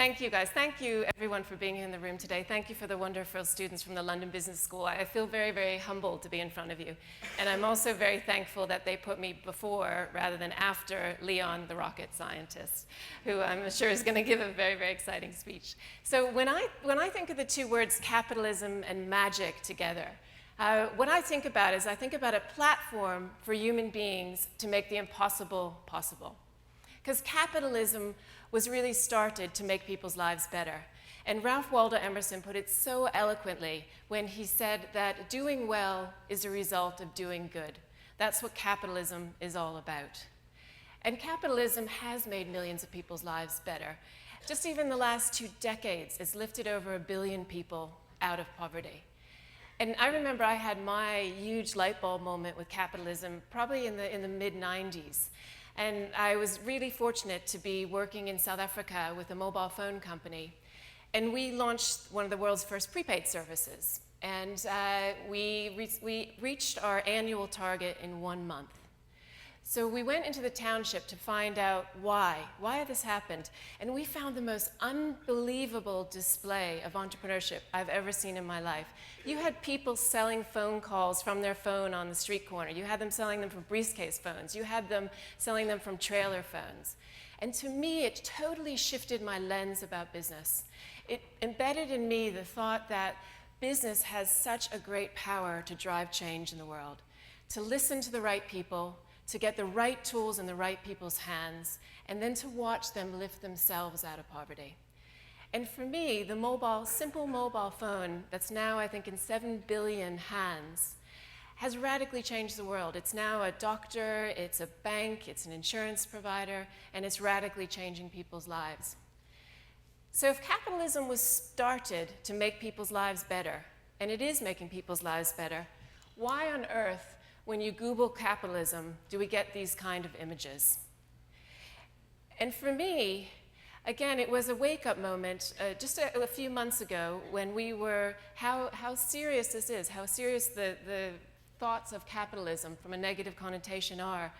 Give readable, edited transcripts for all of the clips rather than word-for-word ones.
Thank you, guys. Thank you, everyone, for being in the room today. Thank you for the wonderful students from the London Business School. I feel very, very humbled to be in front of you. And I'm also very thankful that they put me before rather than after Leon, the rocket scientist, who I'm sure is going to give a very, very exciting speech. So when I think of the two words capitalism and magic together, what I think about is I think about a platform for human beings to make the impossible possible. Because capitalism was really started to make people's lives better. And Ralph Waldo Emerson put it so eloquently when he said that doing well is a result of doing good. That's what capitalism is all about. And capitalism has made millions of people's lives better. Just even the last 2 decades, it's lifted over 1 billion people out of poverty. And I remember I had my huge light bulb moment with capitalism probably in the mid-90s. And I was really fortunate to be working in South Africa with a mobile phone company. And we launched one of the world's first prepaid services. And we reached our annual target in 1 month. So we went into the township to find out why this happened. And we found the most unbelievable display of entrepreneurship I've ever seen in my life. You had people selling phone calls from their phone on the street corner. You had them selling them from briefcase phones. You had them selling them from trailer phones. And to me, it totally shifted my lens about business. It embedded in me the thought that business has such a great power to drive change in the world, to listen to the right people, to get the right tools in the right people's hands, and then to watch them lift themselves out of poverty. And for me, the simple mobile phone that's now, I think, in 7 billion hands, has radically changed the world. It's now a doctor, it's a bank, it's an insurance provider, and it's radically changing people's lives. So if capitalism was started to make people's lives better, and it is making people's lives better, why on earth, when you Google capitalism, do we get these kind of images? And for me, again, it was a wake-up moment just a few months ago when we were, how serious this is, how serious the thoughts of capitalism from a negative connotation are.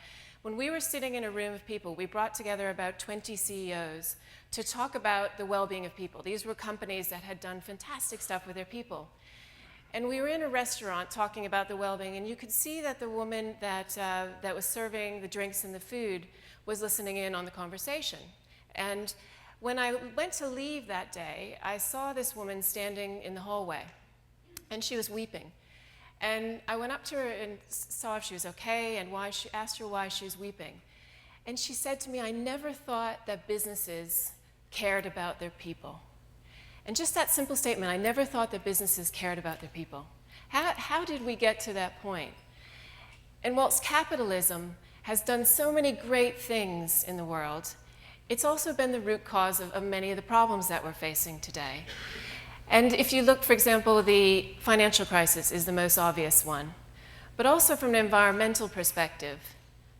When we were sitting in a room of people, we brought together about 20 CEOs to talk about the well-being of people. These were companies that had done fantastic stuff with their people. And we were in a restaurant talking about the well-being, and you could see that the woman that was serving the drinks and the food was listening in on the conversation. And when I went to leave that day, I saw this woman standing in the hallway, and she was weeping. And I went up to her and saw if she was okay, and asked her why she was weeping. And she said to me, "I never thought that businesses cared about their people." And just that simple statement, I never thought that businesses cared about their people. How did we get to that point? And whilst capitalism has done so many great things in the world, it's also been the root cause of many of the problems that we're facing today. And if you look, for example, the financial crisis is the most obvious one, but also from an environmental perspective,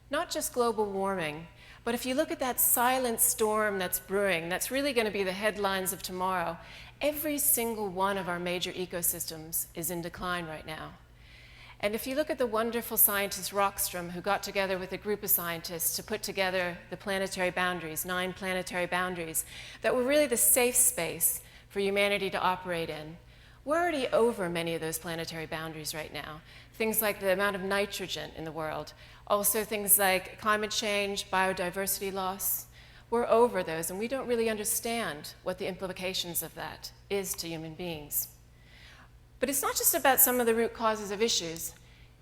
not just global warming, but if you look at that silent storm that's brewing, that's really going to be the headlines of tomorrow, every single one of our major ecosystems is in decline right now. And if you look at the wonderful scientist Rockstrom, who got together with a group of scientists to put together the planetary boundaries, 9 planetary boundaries, that were really the safe space for humanity to operate in, we're already over many of those planetary boundaries right now. Things like the amount of nitrogen in the world, also things like climate change, biodiversity loss. We're over those, and we don't really understand what the implications of that is to human beings. But it's not just about some of the root causes of issues.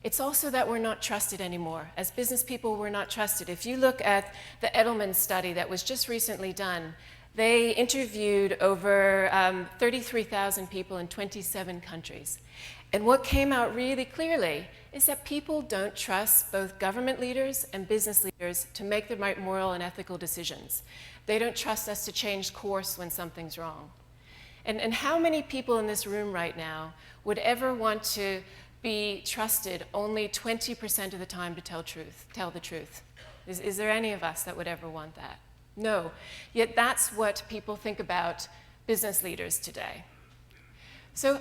It's also that we're not trusted anymore. As business people, we're not trusted. If you look at the Edelman study that was just recently done, they interviewed over 33,000 people in 27 countries. And what came out really clearly is that people don't trust both government leaders and business leaders to make the right moral and ethical decisions. They don't trust us to change course when something's wrong. And how many people in this room right now would ever want to be trusted only 20% of the time to tell the truth? Is there any of us that would ever want that? No. Yet that's what people think about business leaders today. So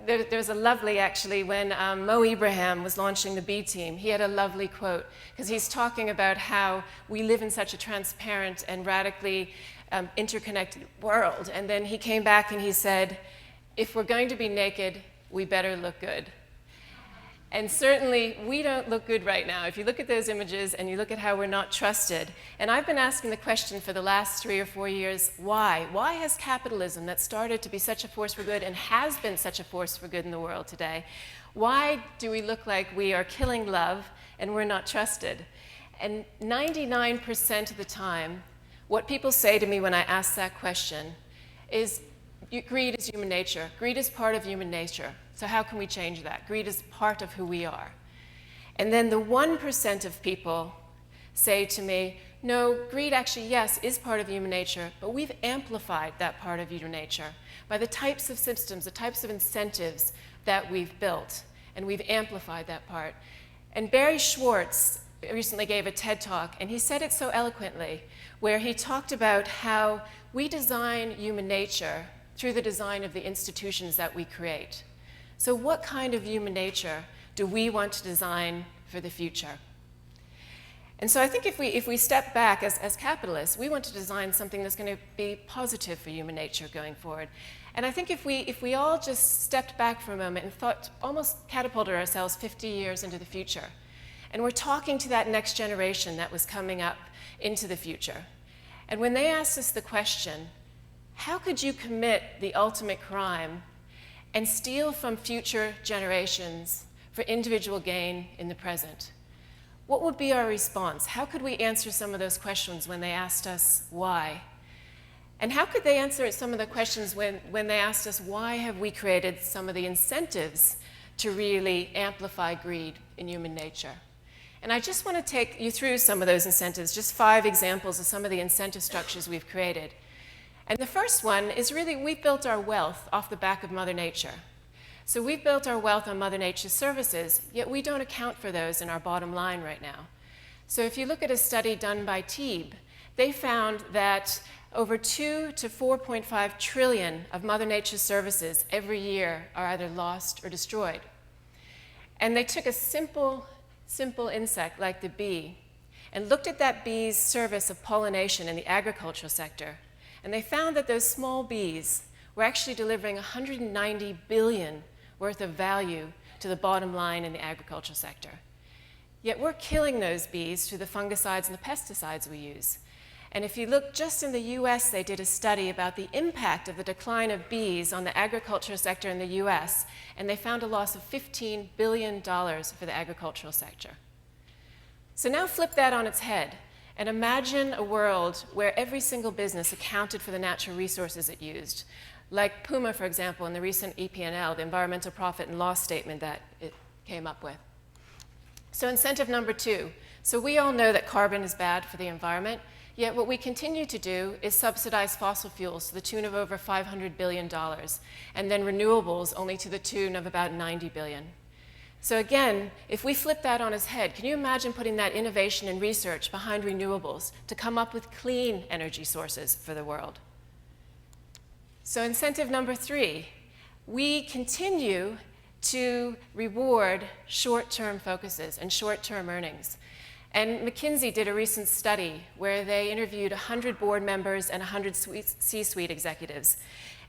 there's a lovely, actually, when Mo Ibrahim was launching the B team, he had a lovely quote, because he's talking about how we live in such a transparent and radically interconnected world. And then he came back and he said, if we're going to be naked, we better look good. And certainly, we don't look good right now. If you look at those images and you look at how we're not trusted, and I've been asking the question for the last 3 or 4 years, why? Why has capitalism, that started to be such a force for good and has been such a force for good in the world today, why do we look like we are killing love and we're not trusted? And 99% of the time, what people say to me when I ask that question is, greed is human nature. Greed is part of human nature. So how can we change that? Greed is part of who we are. And then the 1% of people say to me, no, greed actually, yes, is part of human nature, but we've amplified that part of human nature by the types of systems, the types of incentives that we've built, and we've amplified that part. And Barry Schwartz recently gave a TED Talk, and he said it so eloquently, where he talked about how we design human nature through the design of the institutions that we create. So what kind of human nature do we want to design for the future? And so I think if we step back as capitalists, we want to design something that's going to be positive for human nature going forward. And I think if we all just stepped back for a moment and thought, almost catapulted ourselves 50 years into the future, and we're talking to that next generation that was coming up into the future, and when they asked us the question, how could you commit the ultimate crime and steal from future generations for individual gain in the present? What would be our response? How could we answer some of those questions when they asked us why? And how could they answer some of the questions when they asked us why have we created some of the incentives to really amplify greed in human nature? And I just want to take you through some of those incentives, just 5 examples of some of the incentive structures we've created. And the first one is really, we've built our wealth off the back of Mother Nature. So we've built our wealth on Mother Nature's services, yet we don't account for those in our bottom line right now. So if you look at a study done by TEB, they found that over 2 to 4.5 trillion of Mother Nature's services every year are either lost or destroyed. And they took a simple insect like the bee and looked at that bee's service of pollination in the agricultural sector. And they found that those small bees were actually delivering 190 billion worth of value to the bottom line in the agricultural sector. Yet we're killing those bees through the fungicides and the pesticides we use. And if you look just in the US, they did a study about the impact of the decline of bees on the agricultural sector in the US, and they found a loss of $15 billion for the agricultural sector. So now flip that on its head. And imagine a world where every single business accounted for the natural resources it used, like Puma, for example, in the recent EPNL, the environmental profit and loss statement that it came up with. So incentive number 2. So we all know that carbon is bad for the environment, yet what we continue to do is subsidize fossil fuels to the tune of over $500 billion, and then renewables only to the tune of about $90 billion. So again, if we flip that on its head, can you imagine putting that innovation and research behind renewables to come up with clean energy sources for the world? So incentive number 3, we continue to reward short-term focuses and short-term earnings. And McKinsey did a recent study where they interviewed 100 board members and 100 C-suite executives.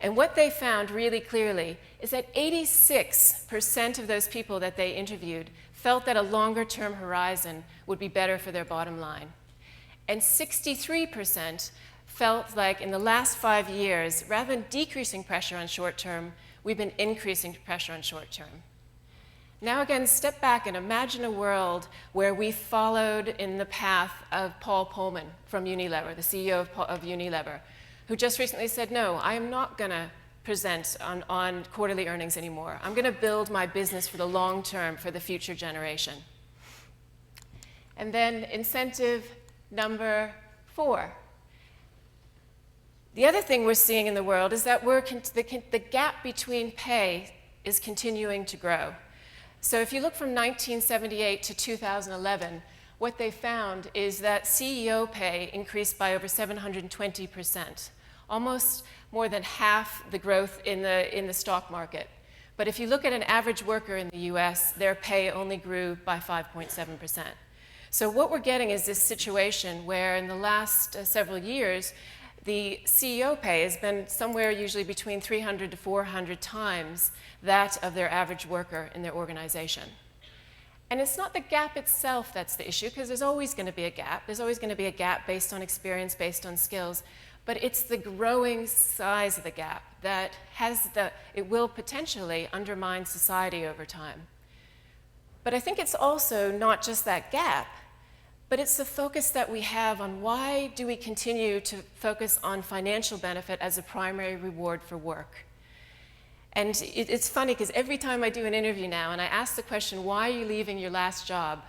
And what they found really clearly is that 86% of those people that they interviewed felt that a longer-term horizon would be better for their bottom line. And 63% felt like in the last 5 years, rather than decreasing pressure on short-term, we've been increasing pressure on short-term. Now again, step back and imagine a world where we followed in the path of Paul Pullman from Unilever, the CEO of Unilever, who just recently said, no, I am not going to present on quarterly earnings anymore. I'm going to build my business for the long term, for the future generation. And then incentive number 4. The other thing we're seeing in the world is that the gap between pay is continuing to grow. So if you look from 1978 to 2011, what they found is that CEO pay increased by over 720%, almost more than half the growth in the stock market. But if you look at an average worker in the US, their pay only grew by 5.7%. So what we're getting is this situation where in the last several years, the CEO pay has been somewhere usually between 300 to 400 times that of their average worker in their organization. And it's not the gap itself that's the issue, because there's always going to be a gap. There's always going to be a gap based on experience, based on skills. But it's the growing size of the gap that it will potentially undermine society over time. But I think it's also not just that gap, but it's the focus that we have on why do we continue to focus on financial benefit as a primary reward for work. And it's funny, because every time I do an interview now and I ask the question, why are you leaving your last job?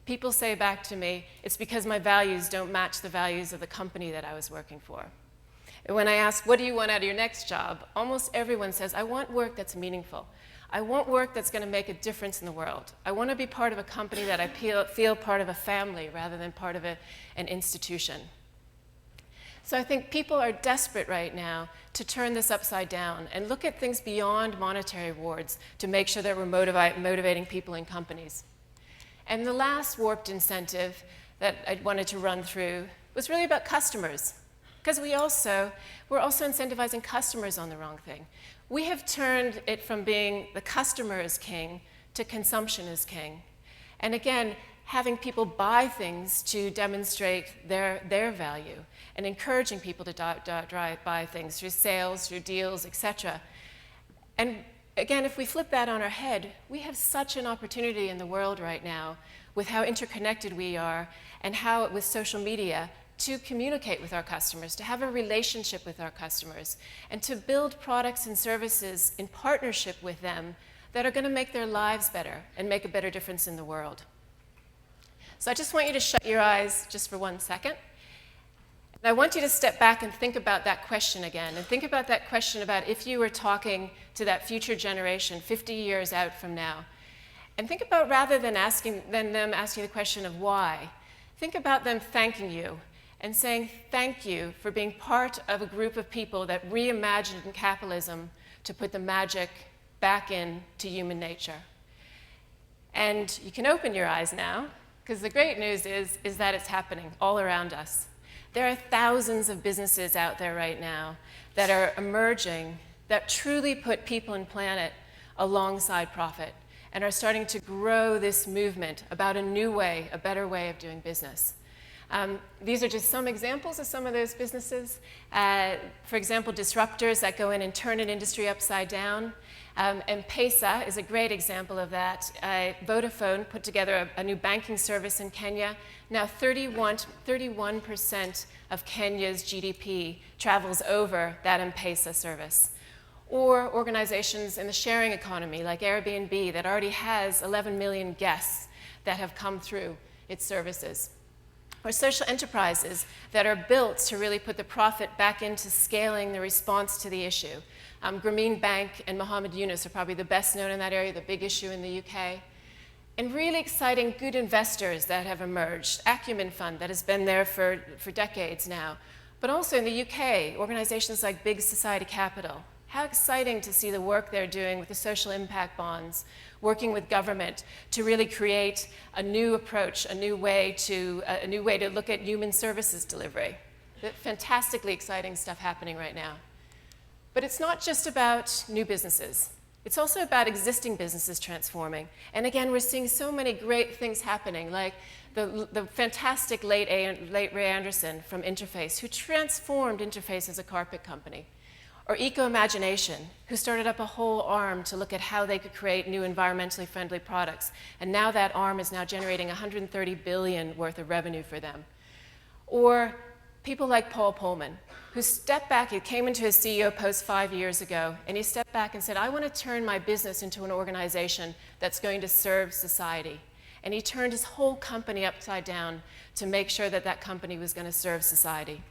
People say back to me, it's because my values don't match the values of the company that I was working for. And when I ask, what do you want out of your next job? Almost everyone says, I want work that's meaningful. I want work that's going to make a difference in the world. I want to be part of a company that I feel part of a family rather than part of an institution. So I think people are desperate right now to turn this upside down and look at things beyond monetary rewards to make sure that we're motivating people in companies. And the last warped incentive that I wanted to run through was really about customers, because we're also incentivizing customers on the wrong thing. We have turned it from being the customer is king to consumption is king. And again, having people buy things to demonstrate their value and encouraging people to buy things through sales, through deals, etc. And again, if we flip that on our head, we have such an opportunity in the world right now with how interconnected we are and how, with social media, to communicate with our customers, to have a relationship with our customers, and to build products and services in partnership with them that are going to make their lives better and make a better difference in the world. So I just want you to shut your eyes just for 1 second. And I want you to step back and think about that question again, and think about that question about if you were talking to that future generation 50 years out from now. And think about, rather than them asking the question of why, think about them thanking you and saying thank you for being part of a group of people that reimagined capitalism to put the magic back into human nature. And you can open your eyes now, because the great news is that it's happening all around us. There are thousands of businesses out there right now that are emerging that truly put people and planet alongside profit and are starting to grow this movement about a new way, a better way of doing business. These are just some examples of some of those businesses. For example, disruptors that go in and turn an industry upside down. M-Pesa is a great example of that. Vodafone put together a new banking service in Kenya. Now 31% of Kenya's GDP travels over that M-Pesa service. Or organizations in the sharing economy like Airbnb that already has 11 million guests that have come through its services. Or social enterprises that are built to really put the profit back into scaling the response to the issue. Grameen Bank and Mohammed Yunus are probably the best known in that area, the big issue in the UK. And really exciting good investors that have emerged. Acumen Fund that has been there for decades now. But also in the UK, organizations like Big Society Capital. How exciting to see the work they're doing with the social impact bonds, working with government to really create a new approach, a new way to look at human services delivery. Fantastically exciting stuff happening right now. But it's not just about new businesses. It's also about existing businesses transforming. And again, we're seeing so many great things happening, like the fantastic late Ray Anderson from Interface, who transformed Interface as a carpet company. Or Eco-Imagination, who started up a whole arm to look at how they could create new environmentally friendly products. And now that arm is now generating $130 billion worth of revenue for them. Or people like Paul Pullman, who stepped back, he came into his CEO post 5 years ago, and he stepped back and said, I want to turn my business into an organization that's going to serve society. And he turned his whole company upside down to make sure that that company was going to serve society.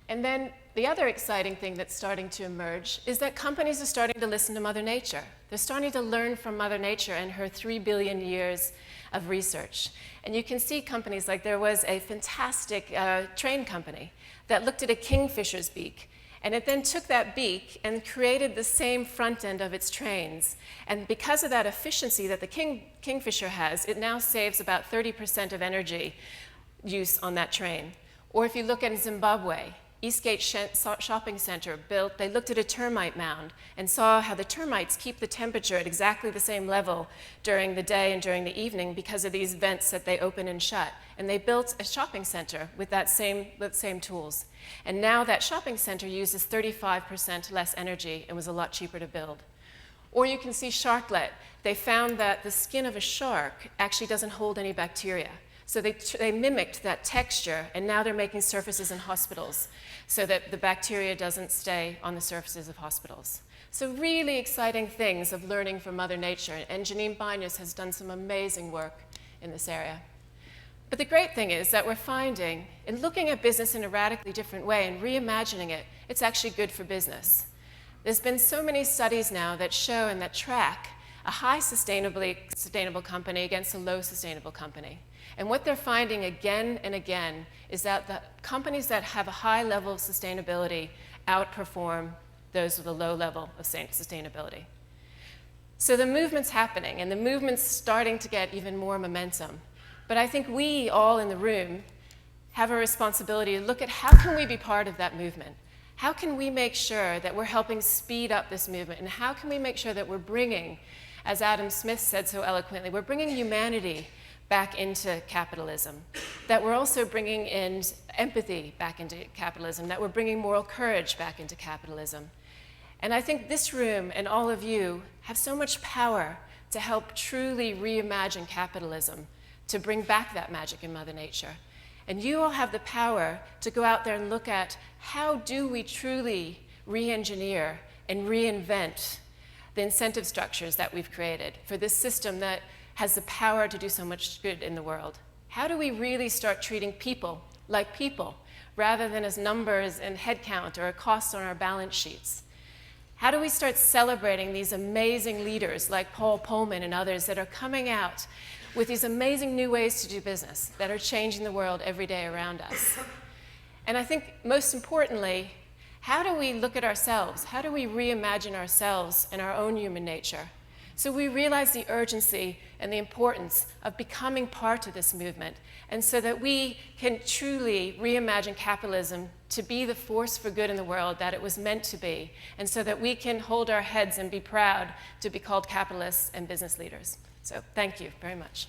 And then the other exciting thing that's starting to emerge is that companies are starting to listen to Mother Nature. They're starting to learn from Mother Nature and her 3 billion years of research. And you can see companies like, there was a fantastic train company that looked at a kingfisher's beak, and it then took that beak and created the same front end of its trains. And because of that efficiency that the kingfisher has, it now saves about 30% of energy use on that train. Or if you look at Zimbabwe, Eastgate Shopping Center built, they looked at a termite mound and saw how the termites keep the temperature at exactly the same level during the day and during the evening because of these vents that they open and shut. And they built a shopping center with the same tools. And now that shopping center uses 35% less energy and was a lot cheaper to build. Or you can see Sharklet. They found that the skin of a shark actually doesn't hold any bacteria. So they mimicked that texture, and now they're making surfaces in hospitals so that the bacteria doesn't stay on the surfaces of hospitals. So really exciting things of learning from Mother Nature, and Janine Bainas has done some amazing work in this area. But the great thing is that we're finding, in looking at business in a radically different way and reimagining it, it's actually good for business. There's been so many studies now that show and that track a high sustainable company against a low sustainable company. And what they're finding again and again is that the companies that have a high level of sustainability outperform those with a low level of sustainability. So the movement's happening, and the movement's starting to get even more momentum. But I think we all in the room have a responsibility to look at how can we be part of that movement? How can we make sure that we're helping speed up this movement? And how can we make sure that we're bringing, as Adam Smith said so eloquently, we're bringing humanity back into capitalism, that we're also bringing in empathy back into capitalism, that we're bringing moral courage back into capitalism. And I think this room and all of you have so much power to help truly reimagine capitalism, to bring back that magic in Mother Nature. And you all have the power to go out there and look at how do we truly re-engineer and reinvent the incentive structures that we've created for this system that has the power to do so much good in the world. How do we really start treating people like people rather than as numbers and headcount or a cost on our balance sheets? How do we start celebrating these amazing leaders like Paul Pullman and others that are coming out with these amazing new ways to do business that are changing the world every day around us? And I think most importantly, how do we look at ourselves? How do we reimagine ourselves and our own human nature? So we realize the urgency and the importance of becoming part of this movement, and so that we can truly reimagine capitalism to be the force for good in the world that it was meant to be, and so that we can hold our heads and be proud to be called capitalists and business leaders. So thank you very much.